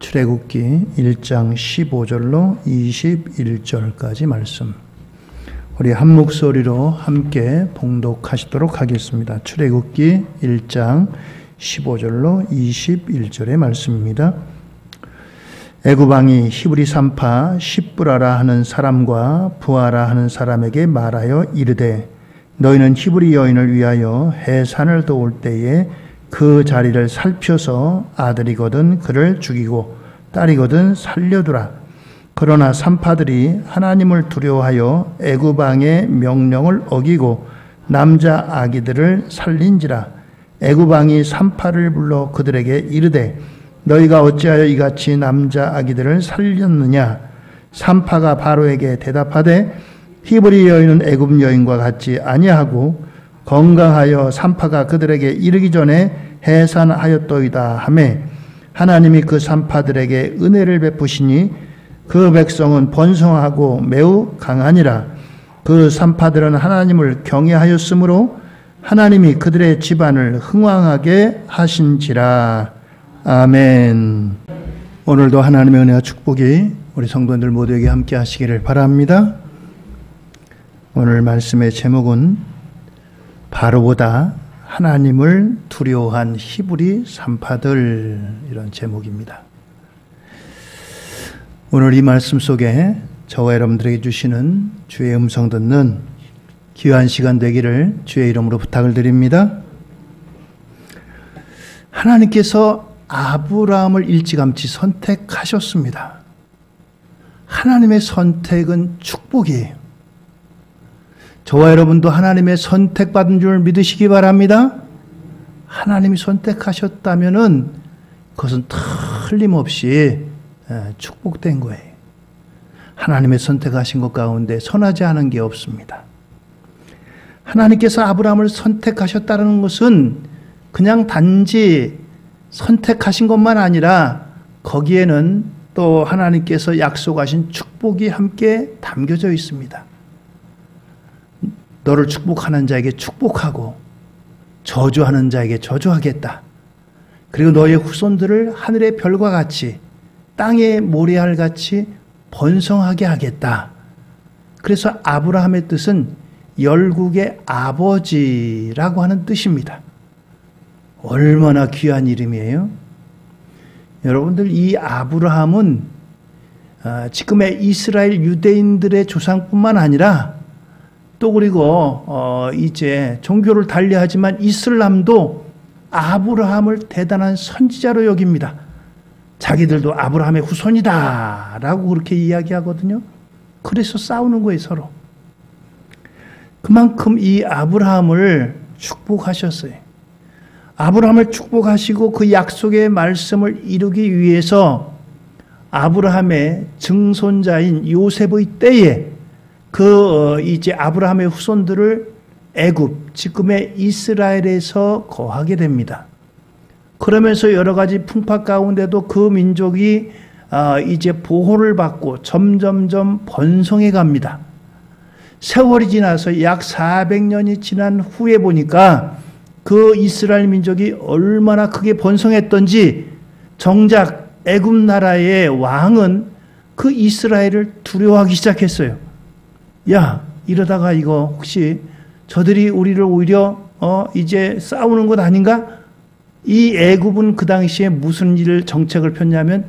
출애굽기 1장 15절로 21절까지 말씀. 우리 한 목소리로 함께 봉독하시도록 하겠습니다. 출애굽기 1장 15절로 21절의 말씀입니다. 애굽 왕이 히브리 산파 십브라라 하는 사람과 부하라 하는 사람에게 말하여 이르되 너희는 히브리 여인을 위하여 해산을 도울 때에 그 자리를 살펴서 아들이거든 그를 죽이고 딸이거든 살려두라. 그러나 산파들이 하나님을 두려워하여 애굽 왕의 명령을 어기고 남자 아기들을 살린지라. 애굽 왕이 산파를 불러 그들에게 이르되 너희가 어찌하여 이같이 남자 아기들을 살렸느냐. 산파가 바로에게 대답하되 히브리 여인은 애굽 여인과 같지 아니하고 건강하여 산파가 그들에게 이르기 전에 해산하였더이다 하매 하나님이 그 산파들에게 은혜를 베푸시니 그 백성은 번성하고 매우 강하니라. 그 산파들은 하나님을 경외하였으므로 하나님이 그들의 집안을 흥왕하게 하신지라. 아멘. 오늘도 하나님의 은혜와 축복이 우리 성도들 모두에게 함께 하시기를 바랍니다. 오늘 말씀의 제목은 바로보다 하나님을 두려워한 히브리 산파들, 이런 제목입니다. 오늘 이 말씀 속에 저와 여러분들에게 주시는 주의 음성 듣는 귀한 시간 되기를 주의 이름으로 부탁을 드립니다. 하나님께서 아브라함을 일찌감치 선택하셨습니다. 하나님의 선택은 축복이에요. 저와 여러분도 하나님의 선택받은 줄 믿으시기 바랍니다. 하나님이 선택하셨다면은 그것은 틀림없이 축복된 거예요. 하나님의 선택하신 것 가운데 선하지 않은 게 없습니다. 하나님께서 아브라함을 선택하셨다는 것은 그냥 단지 선택하신 것만 아니라 거기에는 또 하나님께서 약속하신 축복이 함께 담겨져 있습니다. 너를 축복하는 자에게 축복하고 저주하는 자에게 저주하겠다. 그리고 너의 후손들을 하늘의 별과 같이 땅의 모래알같이 번성하게 하겠다. 그래서 아브라함의 뜻은 열국의 아버지라고 하는 뜻입니다. 얼마나 귀한 이름이에요. 여러분들, 이 아브라함은 지금의 이스라엘 유대인들의 조상뿐만 아니라 또 그리고 이제 종교를 달리하지만 이슬람도 아브라함을 대단한 선지자로 여깁니다. 자기들도 아브라함의 후손이다 라고 그렇게 이야기하거든요. 그래서 싸우는 거예요, 서로. 그만큼 이 아브라함을 축복하셨어요. 아브라함을 축복하시고 그 약속의 말씀을 이루기 위해서 아브라함의 증손자인 요셉의 때에 이제 아브라함의 후손들을 애굽, 지금의 이스라엘에서 거하게 됩니다. 그러면서 여러 가지 풍파 가운데도 그 민족이 이제 보호를 받고 점점점 번성해 갑니다. 세월이 지나서 약 400년이 지난 후에 보니까 그 이스라엘 민족이 얼마나 크게 번성했던지 정작 애굽 나라의 왕은 그 이스라엘을 두려워하기 시작했어요. 야, 이러다가 이거 혹시 저들이 우리를 오히려 이제 싸우는 것 아닌가? 이 애굽은 그 당시에 무슨 정책을 폈냐면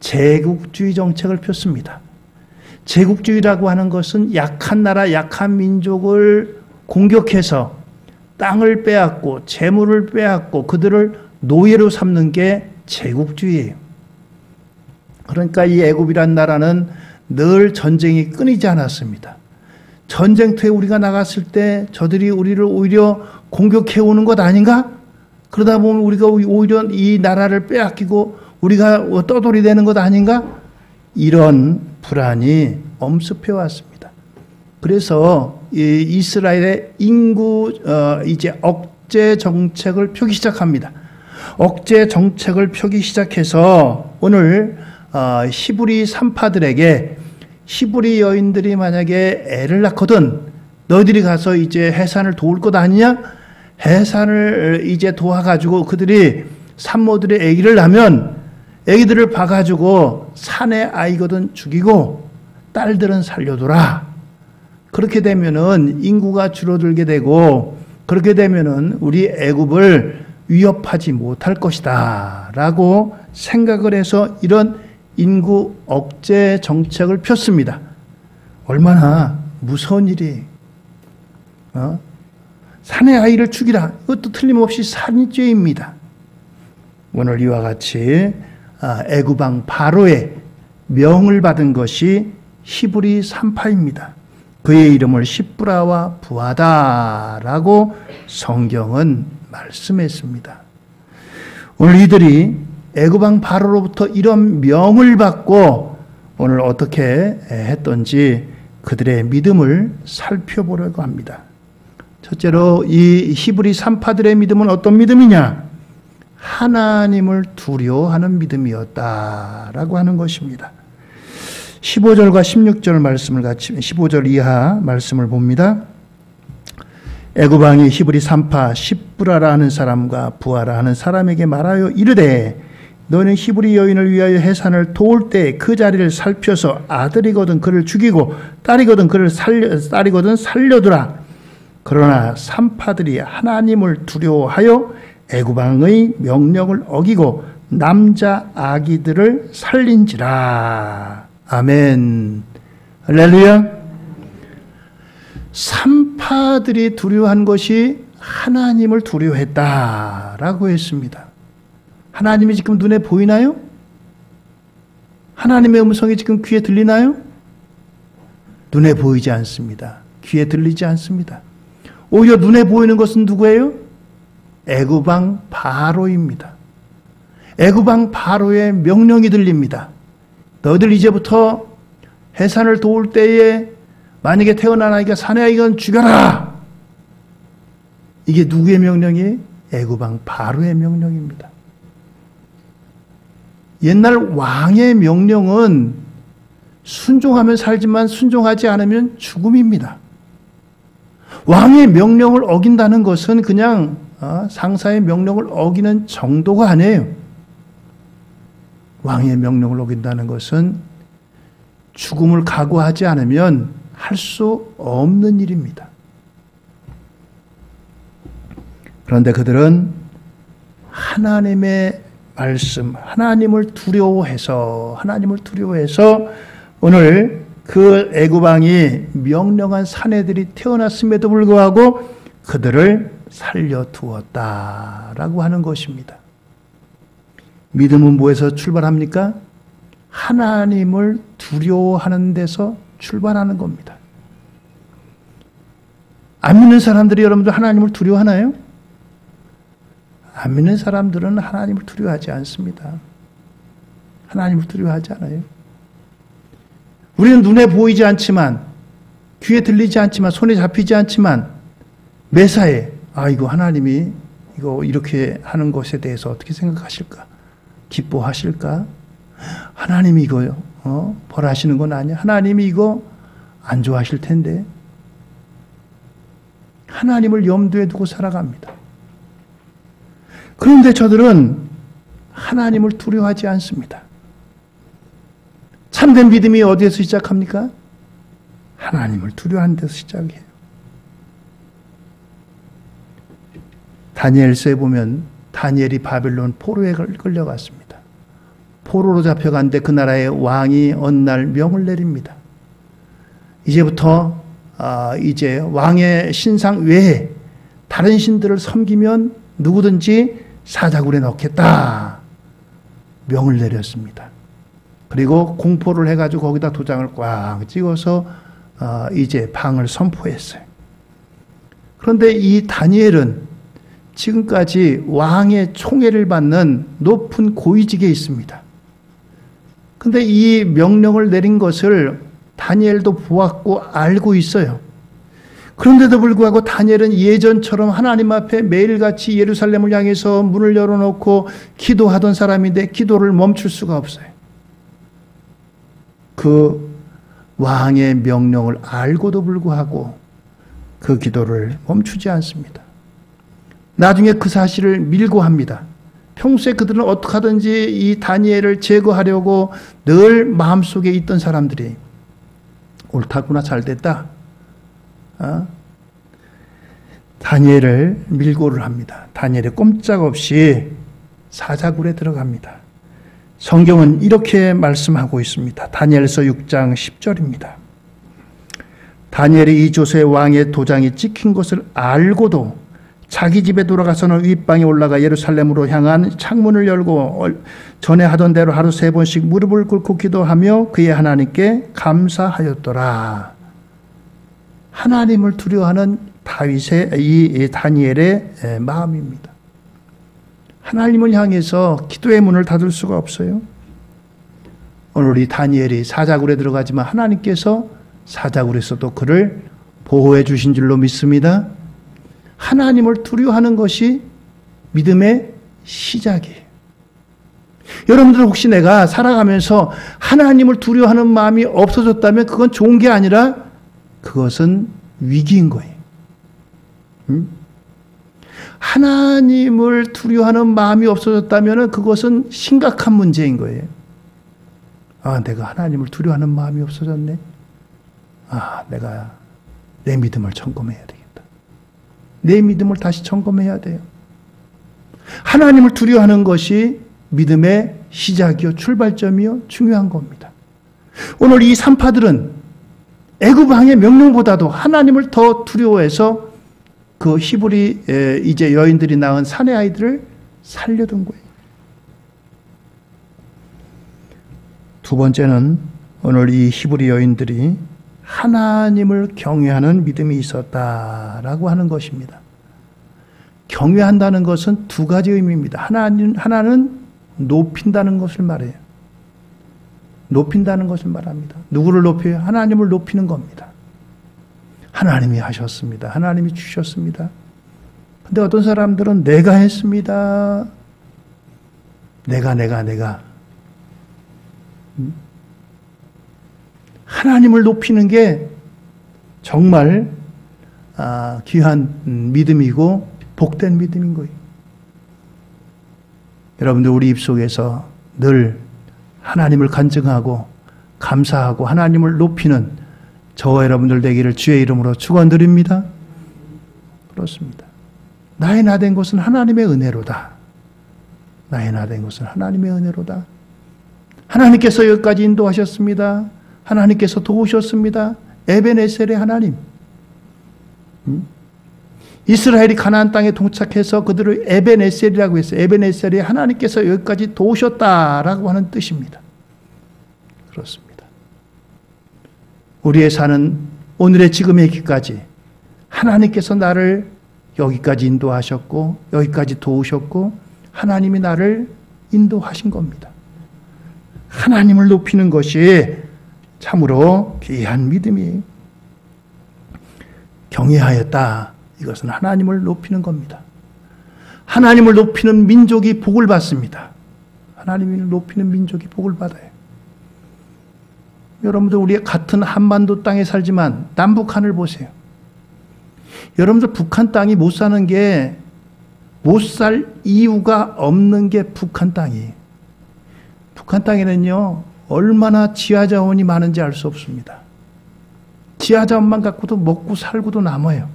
제국주의 정책을 폈습니다. 제국주의라고 하는 것은 약한 나라, 약한 민족을 공격해서 땅을 빼앗고 재물을 빼앗고 그들을 노예로 삼는 게 제국주의예요. 그러니까 이 애굽이란 나라는 늘 전쟁이 끊이지 않았습니다. 전쟁터에 우리가 나갔을 때 저들이 우리를 오히려 공격해 오는 것 아닌가? 그러다 보면 우리가 오히려 이 나라를 빼앗기고 우리가 떠돌이 되는 것 아닌가? 이런 불안이 엄습해 왔습니다. 그래서 이 이스라엘의 인구 이제 억제 정책을 펴기 시작합니다. 억제 정책을 펴기 시작해서 오늘 히브리 산파들에게 히브리 여인들이 만약에 애를 낳거든 너희들이 가서 이제 해산을 도울 것 아니냐? 해산을 이제 도와가지고 그들이 산모들의 아기를 낳으면 애기들을 봐가지고 사내 아이거든 죽이고 딸들은 살려두라. 그렇게 되면은 인구가 줄어들게 되고 그렇게 되면은 우리 애굽을 위협하지 못할 것이다 라고 생각을 해서 이런 인구 억제 정책을 폈습니다. 얼마나 무서운 일이. 사내 아이를 죽이라. 이것도 틀림없이 살인죄입니다. 오늘 이와 같이 애굽 왕 바로의 명을 받은 것이 히브리 산파입니다. 그의 이름을 시브라와 부하다라고 성경은 말씀했습니다. 오늘 이들이 애굽 왕 바로로부터 이런 명을 받고 오늘 어떻게 했던지 그들의 믿음을 살펴보려고 합니다. 첫째로 이 히브리 산파들의 믿음은 어떤 믿음이냐? 하나님을 두려워하는 믿음이었다라고 하는 것입니다. 15절과 16절 말씀을 같이 15절 이하 말씀을 봅니다. 애굽 왕이 히브리 산파 시브라라 하는 사람과 부하라 하는 사람에게 말하여 이르되 너는 히브리 여인을 위하여 해산을 도울 때 그 자리를 살펴서 아들이거든 그를 죽이고 딸이거든 살려두라. 그러나 산파들이 하나님을 두려워하여 애굽 왕의 명령을 어기고 남자 아기들을 살린지라. 아멘. 할렐루야. 산파들이 두려워한 것이 하나님을 두려워했다라고 했습니다. 하나님이 지금 눈에 보이나요? 하나님의 음성이 지금 귀에 들리나요? 눈에 보이지 않습니다. 귀에 들리지 않습니다. 오히려 눈에 보이는 것은 누구예요? 애굽 왕 바로입니다. 애굽 왕 바로의 명령이 들립니다. 너희들 이제부터 해산을 도울 때에 만약에 태어난 아이가 사내 아이건 죽여라. 이게 누구의 명령이에요? 애굽 왕 바로의 명령입니다. 옛날 왕의 명령은 순종하면 살지만 순종하지 않으면 죽음입니다. 왕의 명령을 어긴다는 것은 그냥 상사의 명령을 어기는 정도가 아니에요. 왕의 명령을 어긴다는 것은 죽음을 각오하지 않으면 할 수 없는 일입니다. 그런데 그들은 하나님의 말씀, 하나님을 두려워해서 오늘 그 애굽 왕이 명령한 사내들이 태어났음에도 불구하고 그들을 살려두었다라고 하는 것입니다. 믿음은 뭐에서 출발합니까? 하나님을 두려워하는 데서 출발하는 겁니다. 안 믿는 사람들이 여러분들 하나님을 두려워하나요? 안 믿는 사람들은 하나님을 두려워하지 않습니다. 하나님을 두려워하지 않아요. 우리는 눈에 보이지 않지만, 귀에 들리지 않지만, 손에 잡히지 않지만 매사에 이거 하나님이 이거 이렇게 하는 것에 대해서 어떻게 생각하실까? 기뻐하실까? 하나님이 이거요 벌하시는 건 아니야. 하나님이 이거 안 좋아하실 텐데. 하나님을 염두에 두고 살아갑니다. 그런데 저들은 하나님을 두려워하지 않습니다. 참된 믿음이 어디에서 시작합니까? 하나님을 두려워하는 데서 시작해요. 다니엘서에 보면 다니엘이 바벨론 포로에 끌려갔습니다. 포로로 잡혀간데 그 나라의 왕이 어느 날 명을 내립니다. 이제부터 이제 왕의 신상 외에 다른 신들을 섬기면 누구든지 사자굴에 넣겠다 명을 내렸습니다. 그리고 공포를 해가지고 거기다 도장을 꽉 찍어서 이제 방을 선포했어요. 그런데 이 다니엘은 지금까지 왕의 총애를 받는 높은 고위직에 있습니다. 그런데 이 명령을 내린 것을 다니엘도 보았고 알고 있어요. 그런데도 불구하고 다니엘은 예전처럼 하나님 앞에 매일같이 예루살렘을 향해서 문을 열어놓고 기도하던 사람인데 기도를 멈출 수가 없어요. 그 왕의 명령을 알고도 불구하고 그 기도를 멈추지 않습니다. 나중에 그 사실을 밀고 합니다. 평소에 그들은 어떻게 하든지 이 다니엘을 제거하려고 늘 마음속에 있던 사람들이 옳다구나, 잘됐다. 다니엘을 밀고를 합니다. 다니엘이 꼼짝없이 사자굴에 들어갑니다. 성경은 이렇게 말씀하고 있습니다. 다니엘서 6장 10절입니다. 다니엘이 이조세 왕의 도장이 찍힌 것을 알고도 자기 집에 돌아가서는 윗방에 올라가 예루살렘으로 향한 창문을 열고 전에 하던 대로 하루 3번씩 무릎을 꿇고 기도하며 그의 하나님께 감사하였더라. 하나님을 두려워하는 다윗의 이 다니엘의 마음입니다. 하나님을 향해서 기도의 문을 닫을 수가 없어요. 오늘 이 다니엘이 사자굴에 들어가지만 하나님께서 사자굴에서도 그를 보호해 주신 줄로 믿습니다. 하나님을 두려워하는 것이 믿음의 시작이에요. 여러분들 혹시 내가 살아가면서 하나님을 두려워하는 마음이 없어졌다면 그건 좋은 게 아니라 그것은 위기인 거예요. 하나님을 두려워하는 마음이 없어졌다면 그것은 심각한 문제인 거예요. 내가 하나님을 두려워하는 마음이 없어졌네. 내가 내 믿음을 점검해야 되겠다. 내 믿음을 다시 점검해야 돼요. 하나님을 두려워하는 것이 믿음의 시작이요, 출발점이요, 중요한 겁니다. 오늘 이 산파들은 애굽 왕의 명령보다도 하나님을 더 두려워해서 그 히브리 이제 여인들이 낳은 사내 아이들을 살려둔 거예요. 두 번째는 오늘 이 히브리 여인들이 하나님을 경외하는 믿음이 있었다라고 하는 것입니다. 경외한다는 것은 두 가지 의미입니다. 하나는 높인다는 것을 말해요. 높인다는 것을 말합니다. 누구를 높여요? 하나님을 높이는 겁니다. 하나님이 하셨습니다. 하나님이 주셨습니다. 근데 어떤 사람들은 내가 했습니다. 내가. 하나님을 높이는 게 정말 귀한 믿음이고 복된 믿음인 거예요. 여러분들 우리 입속에서 늘 하나님을 간증하고 감사하고 하나님을 높이는 저와 여러분들 되기를 주의 이름으로 축원드립니다. 그렇습니다. 나의 나 된 것은 하나님의 은혜로다. 나의 나 된 것은 하나님의 은혜로다. 하나님께서 여기까지 인도하셨습니다. 하나님께서 도우셨습니다. 에베네셀의 하나님. 이스라엘이 가나안 땅에 동착해서 그들을 에베네셀이라고 했어요. 에베네셀이 하나님께서 여기까지 도우셨다라고 하는 뜻입니다. 그렇습니다. 우리의 사는 오늘의 지금의 길까지 하나님께서 나를 여기까지 인도하셨고 여기까지 도우셨고 하나님이 나를 인도하신 겁니다. 하나님을 높이는 것이 참으로 귀한 믿음이에요. 경외하였다. 이것은 하나님을 높이는 겁니다. 하나님을 높이는 민족이 복을 받습니다. 하나님을 높이는 민족이 복을 받아요. 여러분들 우리 같은 한반도 땅에 살지만 남북한을 보세요. 여러분들 북한 땅이 못 사는 게 못 살 이유가 없는 게 북한 땅이에요. 북한 땅에는요 얼마나 지하자원이 많은지 알 수 없습니다. 지하자원만 갖고도 먹고 살고도 남아요.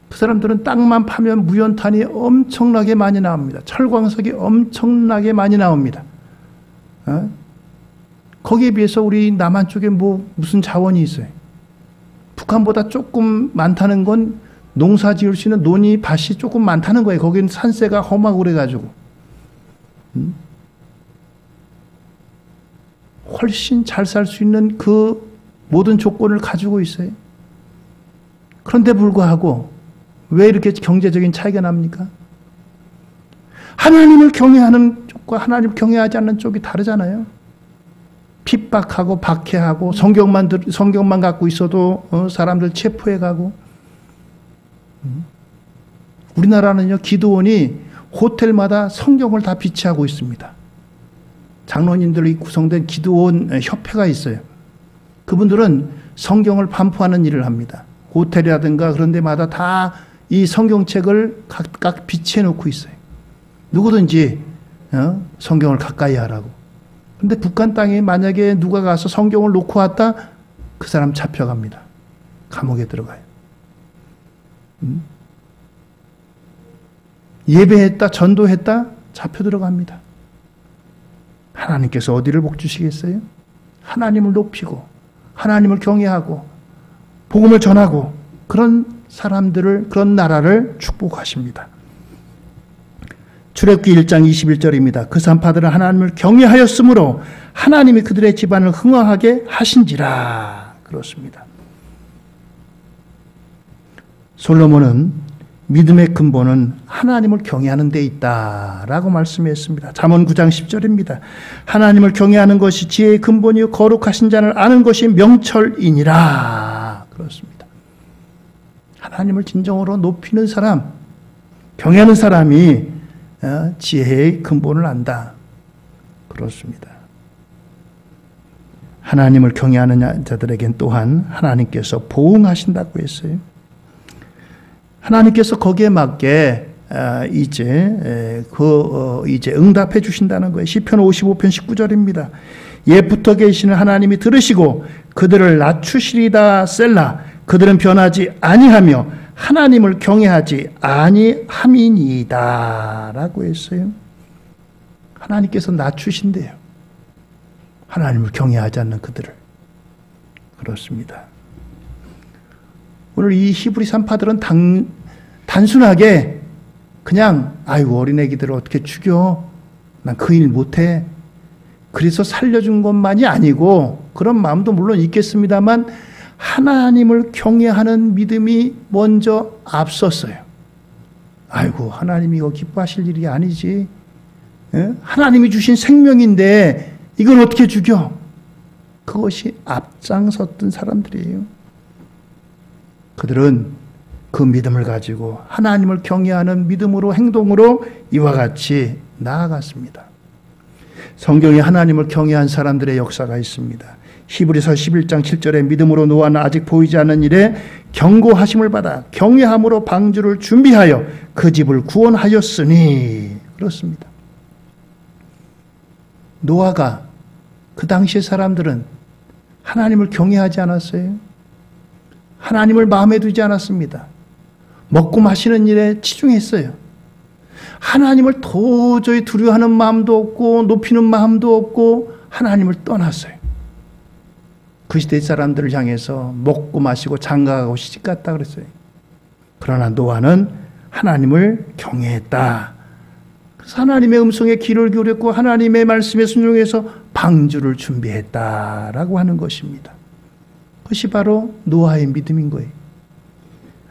그 사람들은 땅만 파면 무연탄이 엄청나게 많이 나옵니다. 철광석이 엄청나게 많이 나옵니다. 거기에 비해서 우리 남한 쪽에 무슨 자원이 있어요? 북한보다 조금 많다는 건 농사 지을 수 있는 논이 밭이 조금 많다는 거예요. 거기는 산세가 험하고 그래가지고. 훨씬 잘 살 수 있는 그 모든 조건을 가지고 있어요. 그런데 불구하고 왜 이렇게 경제적인 차이가 납니까? 하나님을 경외하는 쪽과 하나님을 경외하지 않는 쪽이 다르잖아요. 핍박하고 박해하고 성경만 갖고 있어도 사람들 체포해가고. 우리나라는요 기도원이 호텔마다 성경을 다 비치하고 있습니다. 장로님들이 구성된 기도원 협회가 있어요. 그분들은 성경을 반포하는 일을 합니다. 호텔이라든가 그런 데마다 다 이 성경책을 각각 비치해 놓고 있어요. 누구든지 성경을 가까이 하라고. 근데 북한 땅에 만약에 누가 가서 성경을 놓고 왔다, 그 사람 잡혀갑니다. 감옥에 들어가요. 예배했다, 전도했다, 잡혀 들어갑니다. 하나님께서 어디를 복 주시겠어요? 하나님을 높이고 하나님을 경외하고 복음을 전하고 그런 사람들을, 그런 나라를 축복하십니다. 출애굽기 1장 21절입니다. 그 산파들은 하나님을 경외하였으므로 하나님이 그들의 집안을 흥왕하게 하신지라. 그렇습니다. 솔로몬은 믿음의 근본은 하나님을 경외하는 데 있다라고 말씀했습니다. 잠언 9장 10절입니다. 하나님을 경외하는 것이 지혜의 근본이요 거룩하신 자를 아는 것이 명철이니라. 그렇습니다. 하나님을 진정으로 높이는 사람, 경외하는 사람이 지혜의 근본을 안다. 그렇습니다. 하나님을 경외하는 자들에겐 또한 하나님께서 보응하신다고 했어요. 하나님께서 거기에 맞게 이제 응답해 주신다는 거예요. 시편 55편 19절입니다. 옛부터 계시는 하나님이 들으시고 그들을 낮추시리다 셀라. 그들은 변하지 아니하며 하나님을 경외하지 아니함이니이다 라고 했어요. 하나님께서 낮추신대요. 하나님을 경외하지 않는 그들을. 그렇습니다. 오늘 이 히브리 산파들은 단순하게 그냥 아이고 어린애기들을 어떻게 죽여? 난 그 일 못해. 그래서 살려준 것만이 아니고 그런 마음도 물론 있겠습니다만 하나님을 경외하는 믿음이 먼저 앞섰어요. 아이고 하나님이 이거 기뻐하실 일이 아니지. 하나님이 주신 생명인데 이걸 어떻게 죽여? 그것이 앞장섰던 사람들이에요. 그들은 그 믿음을 가지고 하나님을 경외하는 믿음으로 행동으로 이와 같이 나아갔습니다. 성경에 하나님을 경외한 사람들의 역사가 있습니다. 히브리서 11장 7절에 믿음으로 노아는 아직 보이지 않는 일에 경고하심을 받아 경외함으로 방주를 준비하여 그 집을 구원하였으니. 그렇습니다. 노아가 그 당시의 사람들은 하나님을 경외하지 않았어요. 하나님을 마음에 두지 않았습니다. 먹고 마시는 일에 치중했어요. 하나님을 도저히 두려워하는 마음도 없고 높이는 마음도 없고 하나님을 떠났어요. 그 시대 사람들을 향해서 먹고 마시고 장가가고 시집갔다 그랬어요. 그러나 노아는 하나님을 경외했다. 그래서 하나님의 음성에 귀를 기울였고 하나님의 말씀에 순종해서 방주를 준비했다라고 하는 것입니다. 그것이 바로 노아의 믿음인 거예요.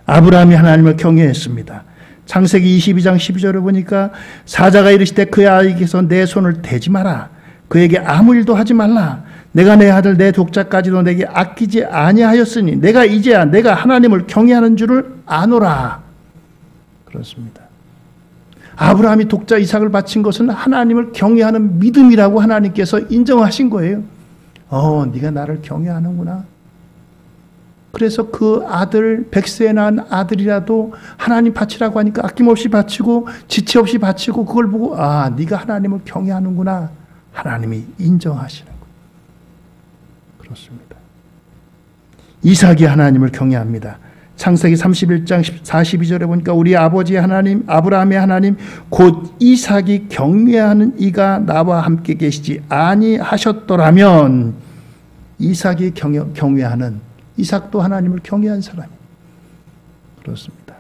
아브라함이 하나님을 경외했습니다. 창세기 22장 12절을 보니까 사자가 이르시되 그의 아이에게서 내 손을 대지 마라. 그에게 아무 일도 하지 말라. 내가 내 아들 내 독자까지도 내게 아끼지 아니하였으니 내가 이제야 내가 하나님을 경외하는 줄을 아노라. 그렇습니다. 아브라함이 독자 이삭을 바친 것은 하나님을 경외하는 믿음이라고 하나님께서 인정하신 거예요. 네가 나를 경외하는구나. 그래서 그 아들, 100세에 낳은 아들이라도 하나님 바치라고 하니까 아낌없이 바치고 지체 없이 바치고 그걸 보고 네가 하나님을 경외하는구나. 하나님이 인정하시는 거예요. 그렇습니다. 이삭이 하나님을 경외합니다. 창세기 31장 42절에 보니까 우리 아버지 하나님, 아브라함의 하나님 곧 이삭이 경외하는 이가 나와 함께 계시지 아니하셨더라면. 이삭이 경외하는, 이삭도 하나님을 경외한 사람이에요. 그렇습니다.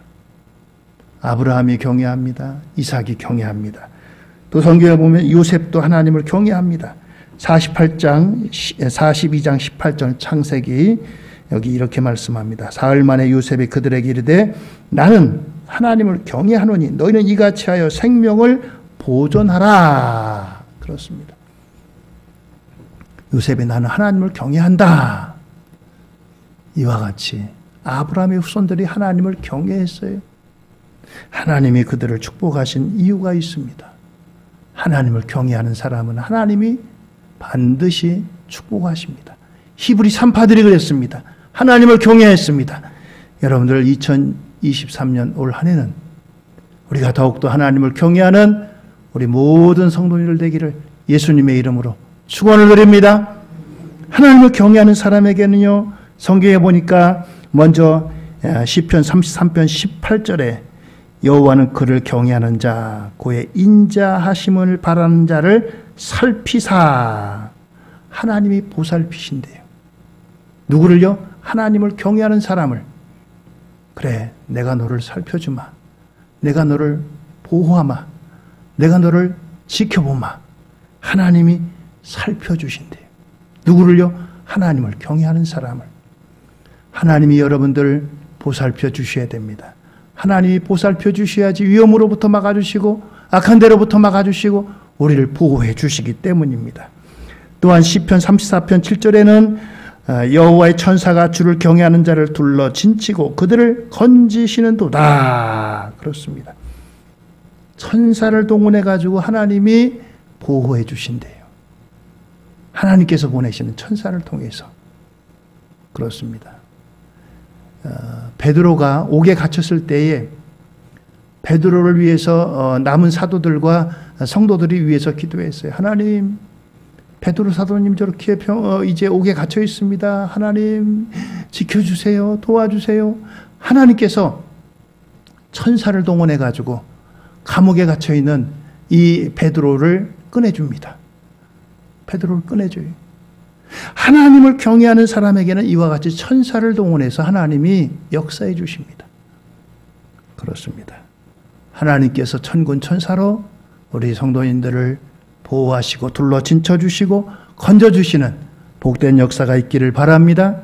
아브라함이 경외합니다. 이삭이 경외합니다. 또 성경에 보면 요셉도 하나님을 경외합니다. 42장 18절 창세기 여기 이렇게 말씀합니다. 사흘 만에 요셉이 그들에게 이르되 나는 하나님을 경외하노니 너희는 이같이 하여 생명을 보존하라. 그렇습니다. 요셉이 나는 하나님을 경외한다. 이와 같이 아브라함의 후손들이 하나님을 경외했어요. 하나님이 그들을 축복하신 이유가 있습니다. 하나님을 경외하는 사람은 하나님이 반드시 축복하십니다. 히브리 산파들이 그랬습니다. 하나님을 경외했습니다. 여러분들 2023년 올 한 해는 우리가 더욱더 하나님을 경외하는 우리 모든 성도님들 되기를 예수님의 이름으로 축원을 드립니다. 하나님을 경외하는 사람에게는요, 성경에 보니까 먼저 시편 33편 18절에 여호와는 그를 경외하는 자 그의 인자하심을 바라는 자를 살피사, 하나님이 보살피신대요. 누구를요? 하나님을 경외하는 사람을. 그래, 내가 너를 살펴주마, 내가 너를 보호하마, 내가 너를 지켜보마. 하나님이 살펴주신대요. 누구를요? 하나님을 경외하는 사람을. 하나님이 여러분들 보살펴 주셔야 됩니다. 하나님이 보살펴 주셔야지 위험으로부터 막아주시고 악한 데로부터 막아주시고 우리를 보호해 주시기 때문입니다. 또한 시편 34편 7절에는 여호와의 천사가 주를 경외하는 자를 둘러 진치고 그들을 건지시는도다. 그렇습니다. 천사를 동원해 가지고 하나님이 보호해 주신대요. 하나님께서 보내시는 천사를 통해서. 그렇습니다. 베드로가 옥에 갇혔을 때에 베드로를 위해서 남은 사도들과 성도들이 위해서 기도했어요. 하나님, 베드로 사도님 저렇게 이제 옥에 갇혀 있습니다. 하나님 지켜주세요. 도와주세요. 하나님께서 천사를 동원해 가지고 감옥에 갇혀 있는 이 베드로를 꺼내줍니다. 베드로를 꺼내줘요. 하나님을 경외하는 사람에게는 이와 같이 천사를 동원해서 하나님이 역사해 주십니다. 그렇습니다. 하나님께서 천군 천사로 우리 성도인들을 보호하시고 둘러 진쳐주시고 건져주시는 복된 역사가 있기를 바랍니다.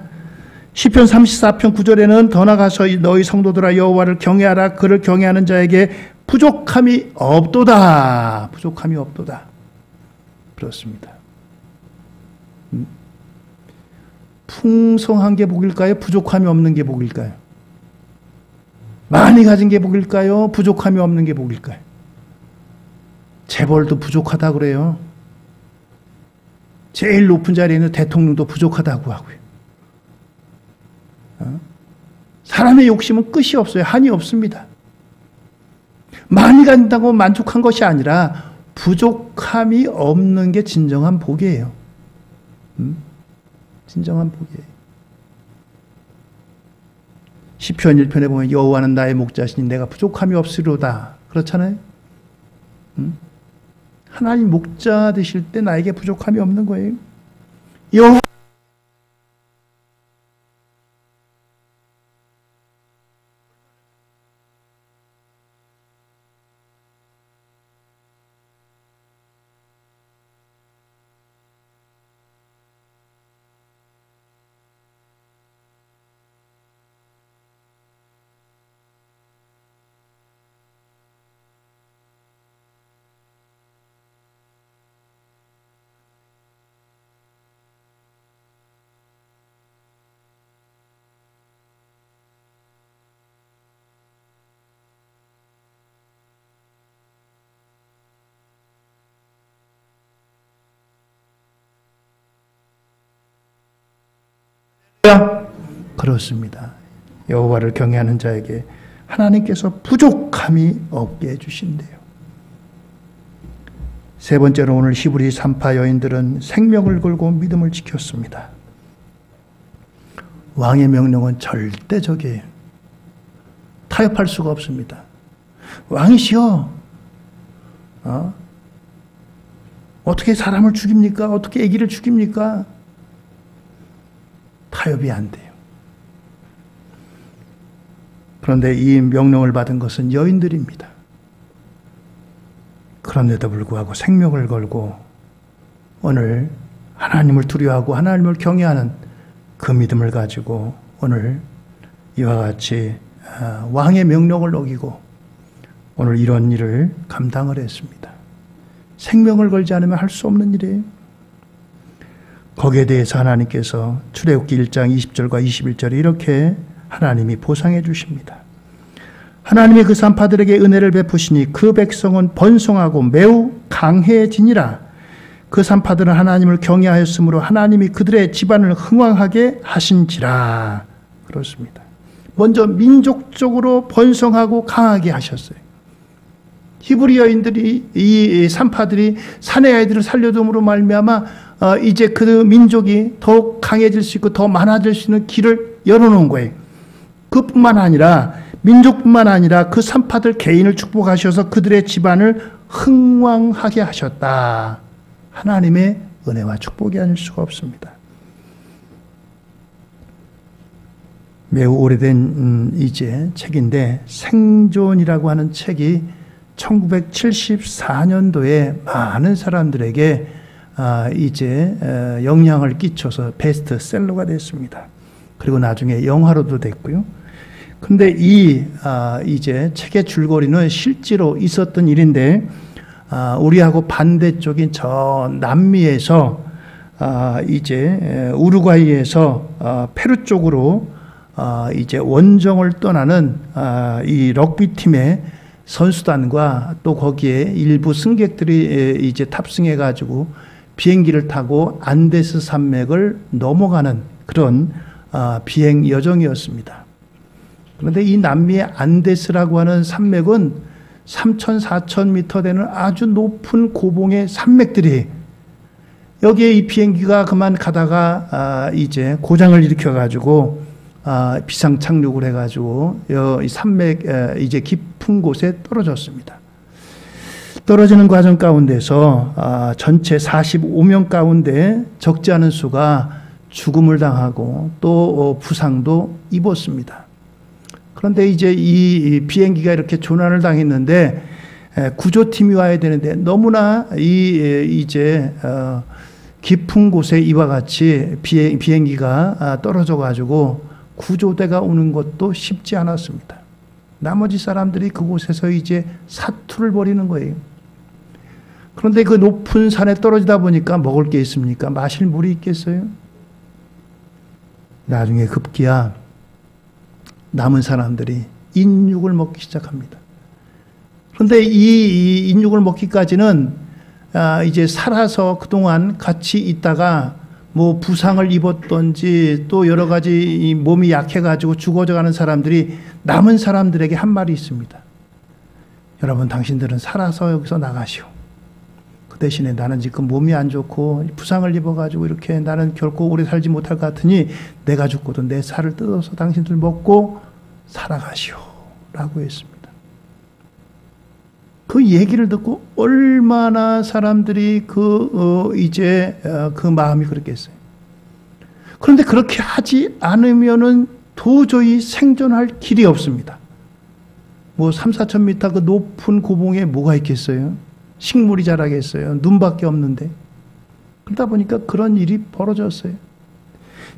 시편 34편 9절에는 더 나가서 너희 성도들아 여호와를 경외하라. 그를 경외하는 자에게 부족함이 없도다. 부족함이 없도다. 그렇습니다. 풍성한 게 복일까요? 부족함이 없는 게 복일까요? 많이 가진 게 복일까요? 부족함이 없는 게 복일까요? 재벌도 부족하다 그래요. 제일 높은 자리에 있는 대통령도 부족하다고 하고요. 사람의 욕심은 끝이 없어요. 한이 없습니다. 많이 간다고 만족한 것이 아니라 부족함이 없는 게 진정한 복이에요. 진정한 복이에요. 시편 1편에 보면 여호와는 나의 목자시니 내가 부족함이 없으리로다. 그렇잖아요. 하나님 목자 되실 때 나에게 부족함이 없는 거예요. 여호와 그렇습니다. 여호와를 경외하는 자에게 하나님께서 부족함이 없게 해주신대요. 세 번째로 오늘 히브리 3파 여인들은 생명을 걸고 믿음을 지켰습니다. 왕의 명령은 절대적이에요. 타협할 수가 없습니다. 왕이시여, 어떻게 사람을 죽입니까? 어떻게 아기를 죽입니까? 타협이 안 돼요. 그런데 이 명령을 받은 것은 여인들입니다. 그런데도 불구하고 생명을 걸고 오늘 하나님을 두려워하고 하나님을 경외하는 그 믿음을 가지고 오늘 이와 같이 왕의 명령을 어기고 오늘 이런 일을 감당을 했습니다. 생명을 걸지 않으면 할 수 없는 일이에요. 거기에 대해서 하나님께서 출애굽기 1장 20절과 21절에 이렇게 하나님이 보상해 주십니다. 하나님이 그 산파들에게 은혜를 베푸시니 그 백성은 번성하고 매우 강해지니라. 그 산파들은 하나님을 경외하였으므로 하나님이 그들의 집안을 흥왕하게 하신지라. 그렇습니다. 먼저 민족적으로 번성하고 강하게 하셨어요. 히브리 여인들이 이 산파들이 사내 아이들을 살려둠으로 말미암아 이제 그 민족이 더욱 강해질 수 있고 더 많아질 수 있는 길을 열어놓은 거예요. 그뿐만 아니라 민족뿐만 아니라 그 산파들 개인을 축복하셔서 그들의 집안을 흥왕하게 하셨다. 하나님의 은혜와 축복이 아닐 수가 없습니다. 매우 오래된 이제 책인데 생존이라고 하는 책이 1974년도에 많은 사람들에게 이제 영향을 끼쳐서 베스트셀러가 됐습니다. 그리고 나중에 영화로도 됐고요. 근데 이제 책의 줄거리는 실제로 있었던 일인데 우리하고 반대쪽인 저 남미에서 이제 우루과이에서 페루 쪽으로 이제 원정을 떠나는 이 럭비팀의 선수단과 또 거기에 일부 승객들이 이제 탑승해 가지고 비행기를 타고 안데스 산맥을 넘어가는 그런 비행 여정이었습니다. 그런데 이 남미의 안데스라고 하는 산맥은 3,000, 4,000m 되는 아주 높은 고봉의 산맥들이 여기에 이 비행기가 그만 가다가 이제 고장을 일으켜 가지고 비상 착륙을 해가지고 이 산맥 이제 깊은 곳에 떨어졌습니다. 떨어지는 과정 가운데서 전체 45명 가운데 적지 않은 수가 죽음을 당하고 또 부상도 입었습니다. 그런데 이제 이 비행기가 이렇게 조난을 당했는데 구조팀이 와야 되는데 너무나 이제 깊은 곳에 이와 같이 비행기가 떨어져 가지고 구조대가 오는 것도 쉽지 않았습니다. 나머지 사람들이 그곳에서 이제 사투를 벌이는 거예요. 그런데 그 높은 산에 떨어지다 보니까 먹을 게 있습니까? 마실 물이 있겠어요? 나중에 급기야 남은 사람들이 인육을 먹기 시작합니다. 그런데 이 인육을 먹기까지는 이제 살아서 그동안 같이 있다가 뭐 부상을 입었던지 또 여러 가지 몸이 약해가지고 죽어져가는 사람들이 남은 사람들에게 한 말이 있습니다. 여러분, 당신들은 살아서 여기서 나가시오. 그 대신에 나는 지금 몸이 안 좋고 부상을 입어가지고 이렇게 나는 결코 오래 살지 못할 것 같으니 내가 죽고도 내 살을 뜯어서 당신들 먹고 살아가시오. 라고 했습니다. 그 얘기를 듣고 얼마나 사람들이 이제 그 마음이 그렇겠어요. 그런데 그렇게 하지 않으면은 도저히 생존할 길이 없습니다. 뭐 3, 4,000m 그 높은 고봉에 뭐가 있겠어요? 식물이 자라겠어요? 눈밖에 없는데. 그러다 보니까 그런 일이 벌어졌어요.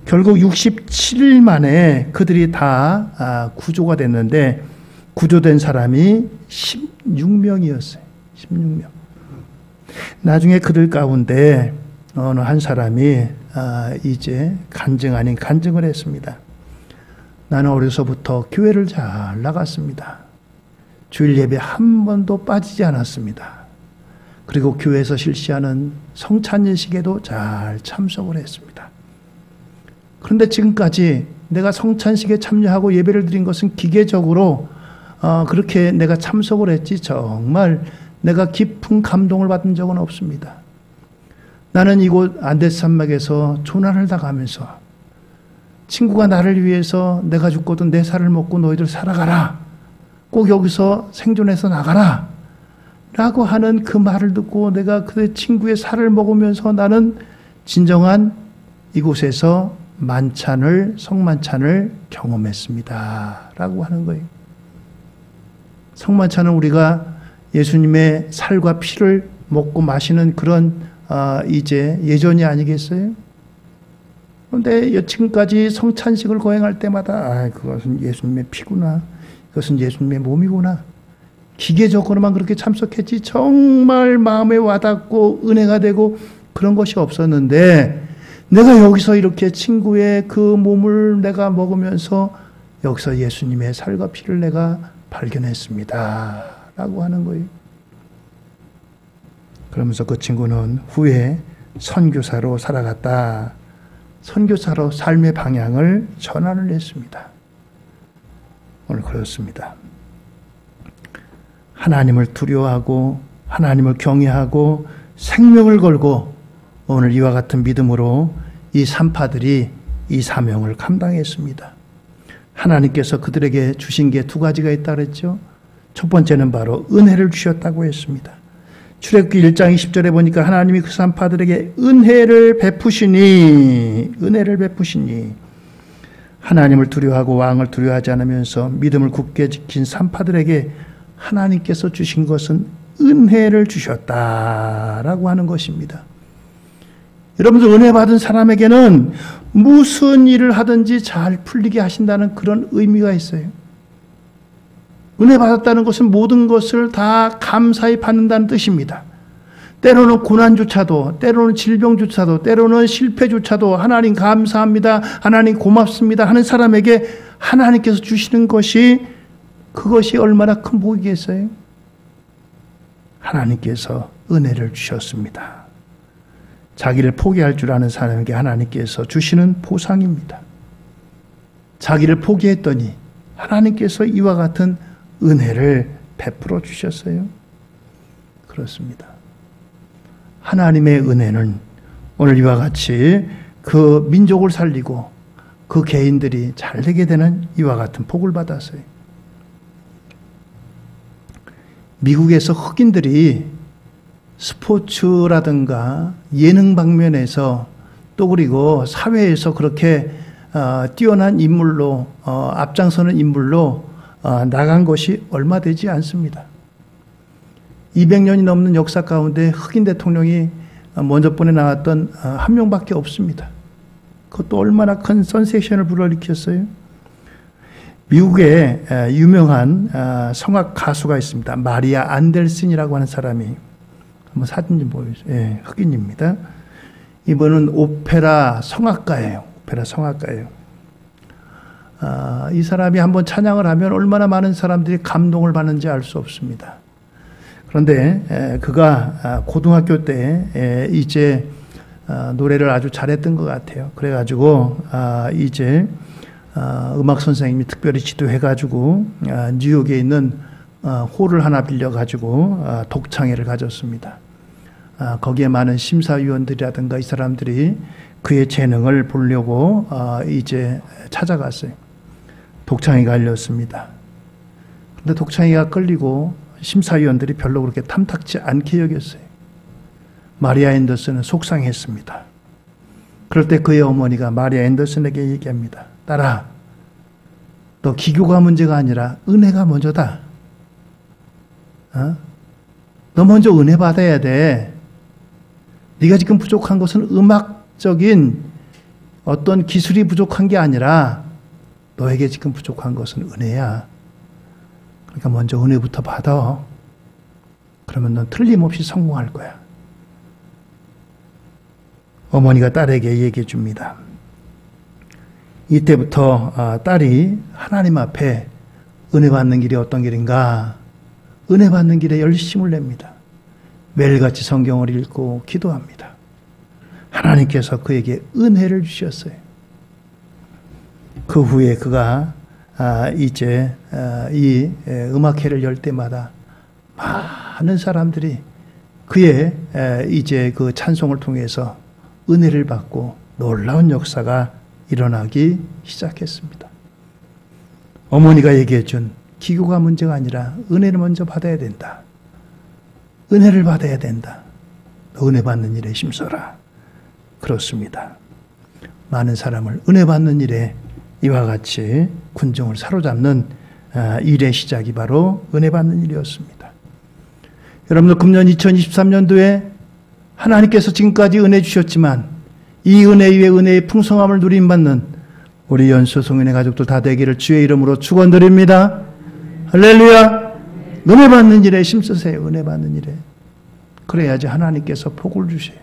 결국 67일 만에 그들이 다 구조가 됐는데 구조된 사람이 16명이었어요. 16명. 나중에 그들 가운데 어느 한 사람이 이제 간증 아닌 간증을 했습니다. 나는 어려서부터 교회를 잘 나갔습니다. 주일 예배 한 번도 빠지지 않았습니다. 그리고 교회에서 실시하는 성찬 예식에도 잘 참석을 했습니다. 그런데 지금까지 내가 성찬식에 참여하고 예배를 드린 것은 기계적으로 그렇게 내가 참석을 했지 정말 내가 깊은 감동을 받은 적은 없습니다. 나는 이곳 안데스 산맥에서 조난을 당하면서 친구가 나를 위해서 내가 죽거든 내 살을 먹고 너희들 살아가라. 꼭 여기서 생존해서 나가라. 라고 하는 그 말을 듣고 내가 그 친구의 살을 먹으면서 나는 진정한 이곳에서 성만찬을 경험했습니다. 라고 하는 거예요. 성만찬은 우리가 예수님의 살과 피를 먹고 마시는 그런 이제 예전이 아니겠어요? 그런데 지금까지 성찬식을 거행할 때마다 그것은 예수님의 피구나. 그것은 예수님의 몸이구나. 기계적으로만 그렇게 참석했지 정말 마음에 와닿고 은혜가 되고 그런 것이 없었는데 내가 여기서 이렇게 친구의 그 몸을 내가 먹으면서 여기서 예수님의 살과 피를 내가 발견했습니다. 라고 하는 거예요. 그러면서 그 친구는 후에 선교사로 살아갔다. 선교사로 삶의 방향을 전환을 했습니다. 오늘 그렇습니다. 하나님을 두려워하고 하나님을 경외하고 생명을 걸고 오늘 이와 같은 믿음으로 이 산파들이 이 사명을 감당했습니다. 하나님께서 그들에게 주신 게 두 가지가 있다 그랬죠. 첫 번째는 바로 은혜를 주셨다고 했습니다. 출애굽기 1장 20절에 보니까 하나님이 그 산파들에게 은혜를 베푸시니 하나님을 두려워하고 왕을 두려워하지 않으면서 믿음을 굳게 지킨 산파들에게 하나님께서 주신 것은 은혜를 주셨다라고 하는 것입니다. 여러분들 은혜 받은 사람에게는 무슨 일을 하든지 잘 풀리게 하신다는 그런 의미가 있어요. 은혜 받았다는 것은 모든 것을 다 감사히 받는다는 뜻입니다. 때로는 고난조차도, 때로는 질병조차도, 때로는 실패조차도 하나님 감사합니다, 하나님 고맙습니다 하는 사람에게 하나님께서 주시는 것이 그것이 얼마나 큰 복이겠어요? 하나님께서 은혜를 주셨습니다. 자기를 포기할 줄 아는 사람에게 하나님께서 주시는 보상입니다. 자기를 포기했더니 하나님께서 이와 같은 은혜를 베풀어 주셨어요. 그렇습니다. 하나님의 은혜는 오늘 이와 같이 그 민족을 살리고 그 개인들이 잘 되게 되는 이와 같은 복을 받았어요. 미국에서 흑인들이 스포츠라든가 예능 방면에서 또 그리고 사회에서 그렇게 뛰어난 인물로 앞장서는 인물로 나간 것이 얼마 되지 않습니다. 200년이 넘는 역사 가운데 흑인 대통령이 먼저 번에 나왔던 한 명밖에 없습니다. 그것도 얼마나 큰 센세이션을 불러일으켰어요. 미국에 유명한 성악 가수가 있습니다. 마리아 안델슨이라고 하는 사람이 한번 사진 좀 보여주세요. 예, 흑인입니다. 이분은 오페라 성악가예요. 오페라 성악가예요. 이 사람이 한번 찬양을 하면 얼마나 많은 사람들이 감동을 받는지 알 수 없습니다. 그런데 그가 고등학교 때 이제 노래를 아주 잘했던 것 같아요. 그래가지고 이제 음악 선생님이 특별히 지도해가지고 뉴욕에 있는 홀을 하나 빌려가지고 독창회를 가졌습니다. 거기에 많은 심사위원들이라든가 이 사람들이 그의 재능을 보려고 이제 찾아갔어요. 독창회가 열렸습니다. 그런데 독창회가 끌리고 심사위원들이 별로 그렇게 탐탁지 않게 여겼어요. 마리아 앤더슨은 속상했습니다. 그럴 때 그의 어머니가 마리아 앤더슨에게 얘기합니다. 딸아, 너 기교가 문제가 아니라 은혜가 먼저다. 너 먼저 은혜 받아야 돼. 네가 지금 부족한 것은 음악적인 어떤 기술이 부족한 게 아니라 너에게 지금 부족한 것은 은혜야. 그러니까 먼저 은혜부터 받아. 그러면 넌 틀림없이 성공할 거야. 어머니가 딸에게 얘기해 줍니다. 이때부터 딸이 하나님 앞에 은혜 받는 길이 어떤 길인가? 은혜 받는 길에 열심을 냅니다. 매일같이 성경을 읽고 기도합니다. 하나님께서 그에게 은혜를 주셨어요. 그 후에 그가 이제 이 음악회를 열 때마다 많은 사람들이 그의 이제 그 찬송을 통해서 은혜를 받고 놀라운 역사가 일어나기 시작했습니다. 어머니가 얘기해 준 기교가 문제가 아니라 은혜를 먼저 받아야 된다. 은혜를 받아야 된다. 너 은혜 받는 일에 힘써라. 그렇습니다. 많은 사람을 은혜 받는 일에 이와 같이 군중을 사로잡는 일의 시작이 바로 은혜 받는 일이었습니다. 여러분들 금년 2023년도에 하나님께서 지금까지 은혜 주셨지만 이 은혜 위에 은혜의 풍성함을 누림받는 우리 연수송인의 가족들 다 되기를 주의 이름으로 축원드립니다. 할렐루야. 은혜 받는 일에 힘쓰세요. 은혜 받는 일에. 그래야지 하나님께서 복을 주셔요.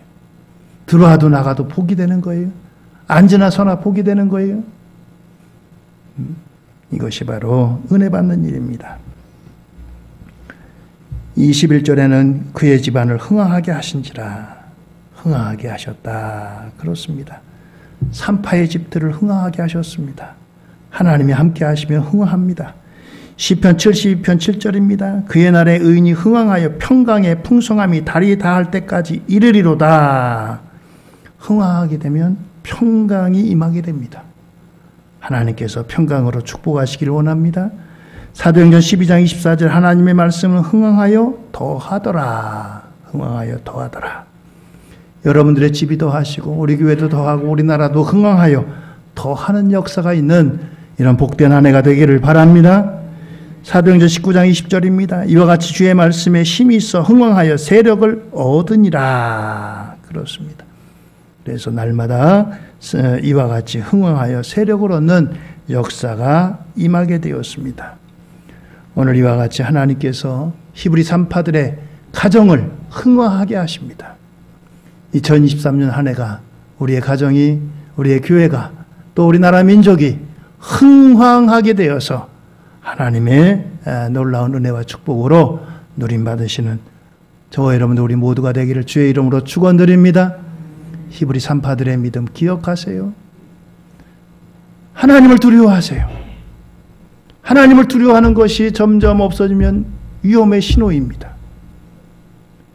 들어와도 나가도 복이 되는 거예요. 앉으나 서나 복이 되는 거예요. 이것이 바로 은혜 받는 일입니다. 21절에는 그의 집안을 흥황하게 하신지라. 흥황하게 하셨다. 그렇습니다. 산파의 집들을 흥황하게 하셨습니다. 하나님이 함께 하시면 흥황합니다. 시편 72편 7절입니다. 그의 날에 의인이 흥왕하여 평강의 풍성함이 달이 닿을 때까지 이르리로다. 흥왕하게 되면 평강이 임하게 됩니다. 하나님께서 평강으로 축복하시기를 원합니다. 사도행전 12장 24절 하나님의 말씀은 흥왕하여 더하더라. 흥왕하여 더하더라. 여러분들의 집이 더하시고 우리 교회도 더하고 우리나라도 흥왕하여 더하는 역사가 있는 이런 복된 한 해가 되기를 바랍니다. 사도행전 19장 20절입니다. 이와 같이 주의 말씀에 힘이 있어 흥왕하여 세력을 얻으니라. 그렇습니다. 그래서 날마다 이와 같이 흥왕하여 세력을 얻는 역사가 임하게 되었습니다. 오늘 이와 같이 하나님께서 히브리 산파들의 가정을 흥왕하게 하십니다. 2023년 한 해가 우리의 가정이, 우리의 교회가, 또 우리나라 민족이 흥왕하게 되어서 하나님의 놀라운 은혜와 축복으로 누림받으시는 저와 여러분들 우리 모두가 되기를 주의 이름으로 축원드립니다. 히브리 산파들의 믿음 기억하세요. 하나님을 두려워하세요. 하나님을 두려워하는 것이 점점 없어지면 위험의 신호입니다.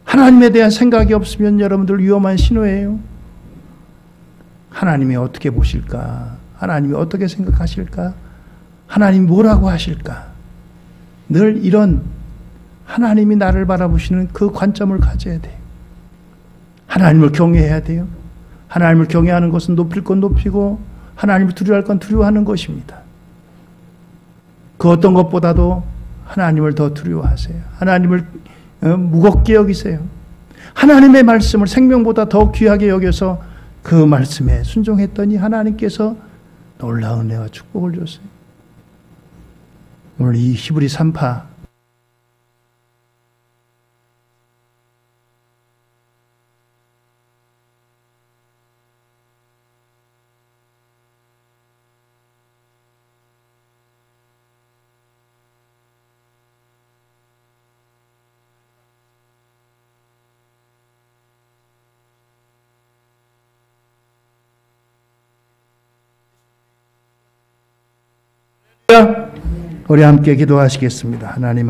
하나님에 대한 생각이 없으면 여러분들 위험한 신호예요. 하나님이 어떻게 보실까? 하나님이 어떻게 생각하실까? 하나님이 뭐라고 하실까? 늘 이런 하나님이 나를 바라보시는 그 관점을 가져야 돼요. 하나님을 경외해야 돼요. 하나님을 경외하는 것은 높일 건 높이고 하나님을 두려워할 건 두려워하는 것입니다. 그 어떤 것보다도 하나님을 더 두려워하세요. 하나님을 무겁게 여기세요. 하나님의 말씀을 생명보다 더 귀하게 여겨서 그 말씀에 순종했더니 하나님께서 놀라운 은혜와 축복을 줬어요. 오늘 이 히브리 산파 우리 함께 기도하시겠습니다. 하나님